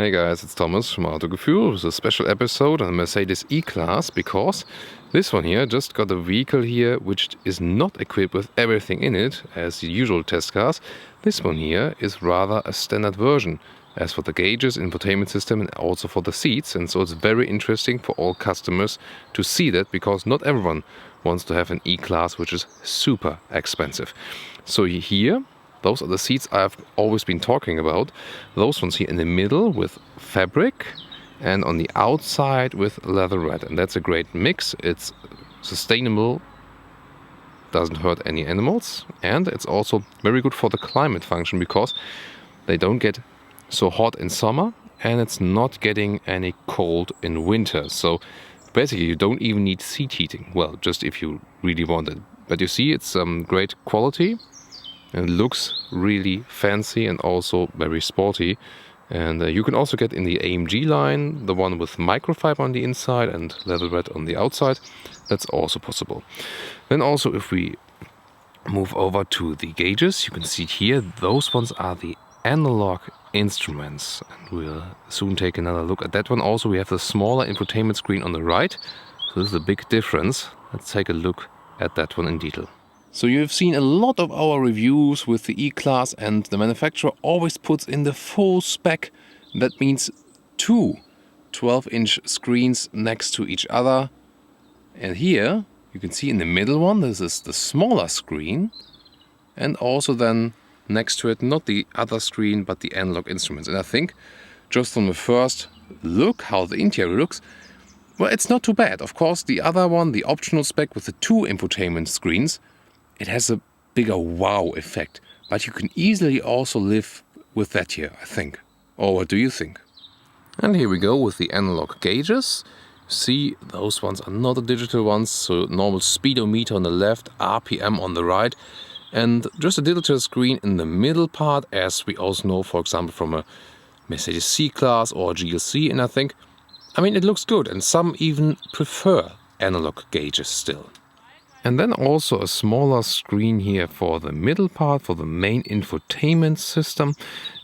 Hey guys, it's Thomas from Autogefühl with a special episode on the Mercedes E-Klasse, because this one here just got a vehicle here which is not equipped with everything in it as the usual test cars. This one here is rather a standard version as for the gauges, infotainment system and also for the seats, and so it's very interesting for all customers to see that, because not everyone wants to have an E-Klasse which is super expensive. So here, those are the seats I've always been talking about. Those ones here in the middle with fabric and on the outside with leatherette. And that's a great mix. It's sustainable, doesn't hurt any animals, and it's also very good for the climate function because they don't get so hot in summer and it's not getting any cold in winter. So basically you don't even need seat heating. Well, just if you really want it. But you see, it's great quality. And it looks really fancy and also very sporty. And you can also get in the AMG line, the one with microfiber on the inside and leatherette on the outside. That's also possible. Then also, if we move over to the gauges, you can see here, those ones are the analog instruments. And we'll soon take another look at that one. Also, we have the smaller infotainment screen on the right. So this is a big difference. Let's take a look at that one in detail. So you've seen a lot of our reviews with the E-Klasse, and the manufacturer always puts in the full spec. That means two 12-inch screens next to each other. And here you can see in the middle one, this is the smaller screen. And also then next to it, not the other screen, but the analog instruments. And I think just from the first look, how the interior looks, well, it's not too bad. Of course, the other one, the optional spec with the two infotainment screens, it has a bigger wow effect, but you can easily also live with that here, I think. Or what do you think? And here we go with the analog gauges. See, those ones are not the digital ones, so normal speedometer on the left, RPM on the right, and just a digital screen in the middle part, as we also know, for example, from a Mercedes C-Class or a GLC, and I mean, it looks good, and some even prefer analog gauges still. And then also a smaller screen here for the middle part, for the main infotainment system.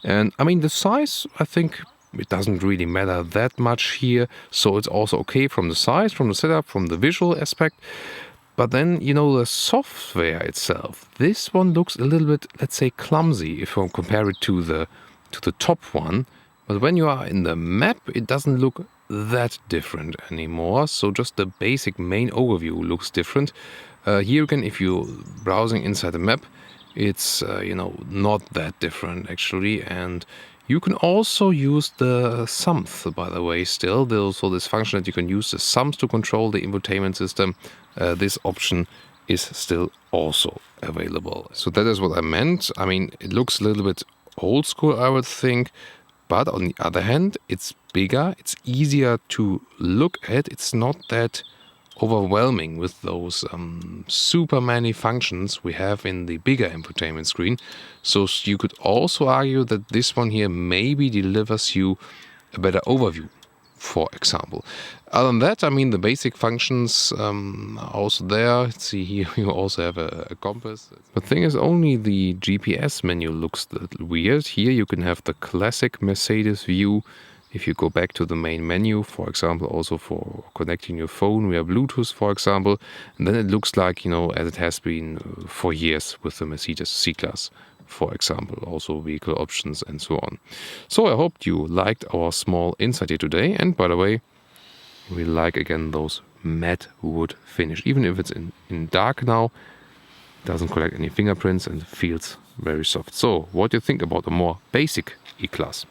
And I mean, the size, I think it doesn't really matter that much here. So it's also okay from the size, from the setup, from the visual aspect. But then, you know, the software itself, this one looks a little bit, let's say, clumsy if you compare it to the top one. But when you are in the map, it doesn't look that different anymore. So just the basic main overview looks different. Here again, if you're browsing inside the map, it's you know, not that different actually. And you can also use the sums, by the way, still. There's also this function that you can use the sums to control the infotainment system. This option is still also available. So that is what I meant. I mean, it looks a little bit old school, I would think. But on the other hand, it's bigger, it's easier to look at, it's not that overwhelming with those super many functions we have in the bigger infotainment screen. So you could also argue that this one here maybe delivers you a better overview, for example. Other than that, I mean, the basic functions are also there. See, here you also have a compass. The thing is, only the GPS menu looks a little weird. Here you can have the classic Mercedes view. If you go back to the main menu, for example, also for connecting your phone via Bluetooth, for example, and then it looks like, you know, as it has been for years with the Mercedes C-Class, for example, also vehicle options and so on. So I hope you liked our small insight here today. And by the way, we like again those matte wood finish. Even if it's in dark now, it doesn't collect any fingerprints and feels very soft. So what do you think about a more basic E-Klasse?